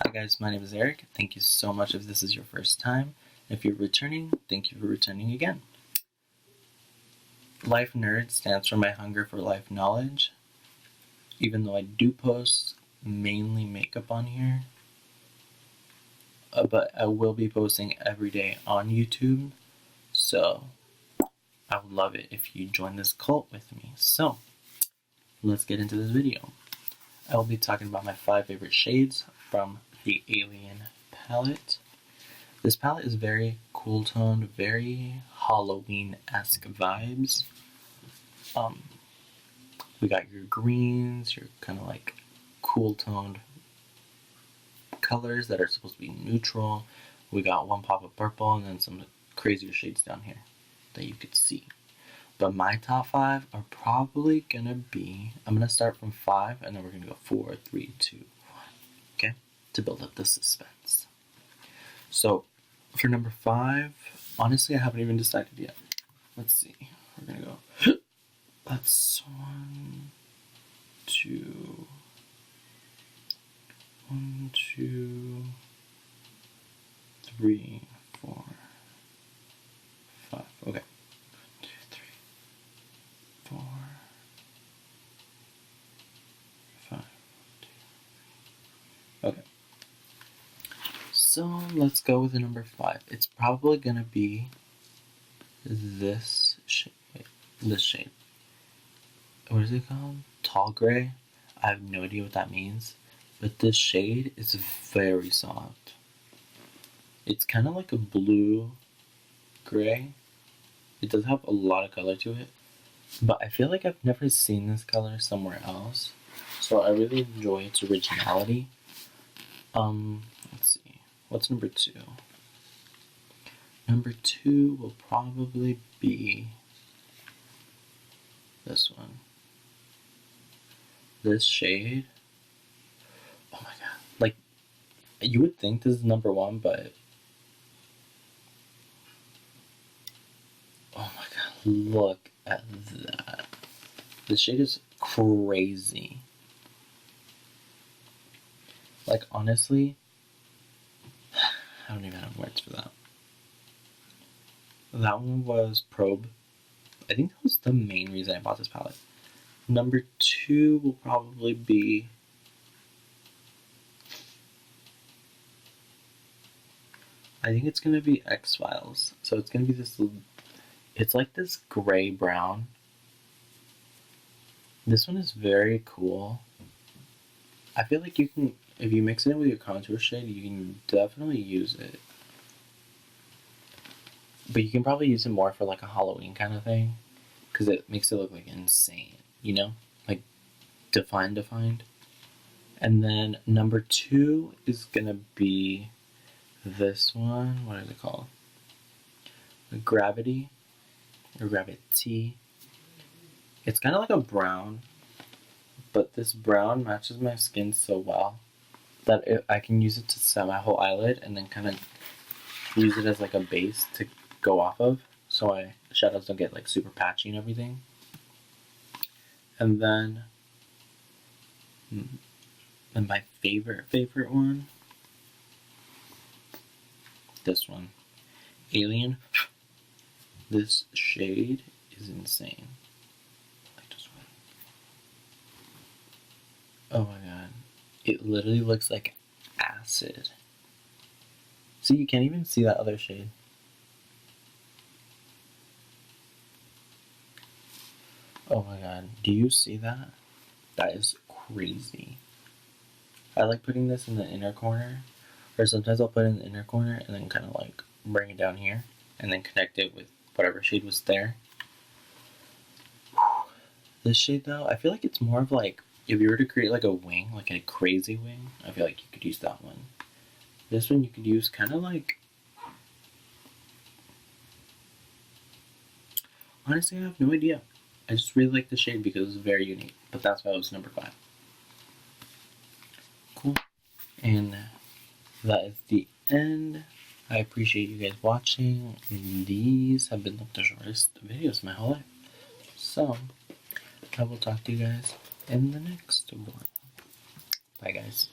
Hi guys, my name is Eric. Thank you so much if this is your first time. If you're returning, thank you for returning again. Life Nerd stands for my hunger for life knowledge. Even though I do post mainly makeup on here, but I will be posting every day on YouTube, so I would love it if you join this cult with me. So, let's get into this video. I will be talking about my 5 favorite shades from the Alien palette. This palette is very cool toned, very Halloween-esque vibes. We got your greens, your kind of like cool toned colors that are supposed to be neutral. We got one pop of purple and then some crazier shades down here that you could see. But my top 5 are probably gonna be, I'm gonna start from 5 and then we're gonna go 4, 3, 2, 1. Okay? To build up the suspense. So, for number 5, honestly, I haven't even decided yet. Let's see. We're gonna go. That's 1, 2, 1, 2, 3, 4, 5. Okay. 1, 2, 3, 4, 5. Okay. So let's go with the number 5. It's probably gonna be this shade. This shade. What is it called? Tall gray. I have no idea what that means, but this shade is very soft. It's kind of like a blue gray. It does have a lot of color to it, but I feel like I've never seen this color somewhere else, so I really enjoy its originality. Let's see. What's number 2? Number 2 will probably be this one. This shade. Oh my god. Like, you would think this is number 1, but oh my god, look at that. This shade is crazy. Like, honestly, I don't even have words for that. That one was Probe. I think that was the main reason I bought this palette. Number 2 will probably be I think it's gonna be X-Files. So it's gonna be this, it's like this gray brown. This one is very cool. I feel like you can, if you mix it in with your contour shade, you can definitely use it. But you can probably use it more for like a Halloween kind of thing, because it makes it look like insane, you know? Like, defined. And then number 2 is gonna be this one. What is it called? Gravity, or Gravity. It's kind of like a brown, but this brown matches my skin so well that I can use it to set my whole eyelid and then kind of use it as like a base to go off of, so my shadows don't get like super patchy and everything. And then my favorite one, this one, Alien. This shade is insane. Like this one. Oh my god. It literally looks like acid. See, you can't even see that other shade. Oh my god. Do you see that? That is crazy. I like putting this in the inner corner, or sometimes I'll put it in the inner corner and then kind of like bring it down here and then connect it with whatever shade was there. This shade though, I feel like it's more of like, if you were to create like a wing, like a crazy wing, I feel like you could use that one. This one you could use kind of like, honestly I have no idea. I just really like the shade because it's very unique, but that's why it was number 5. Cool. And that is the end. I appreciate you guys watching. These have been like the shortest videos of my whole life. So, I will talk to you guys in the next one. Bye guys.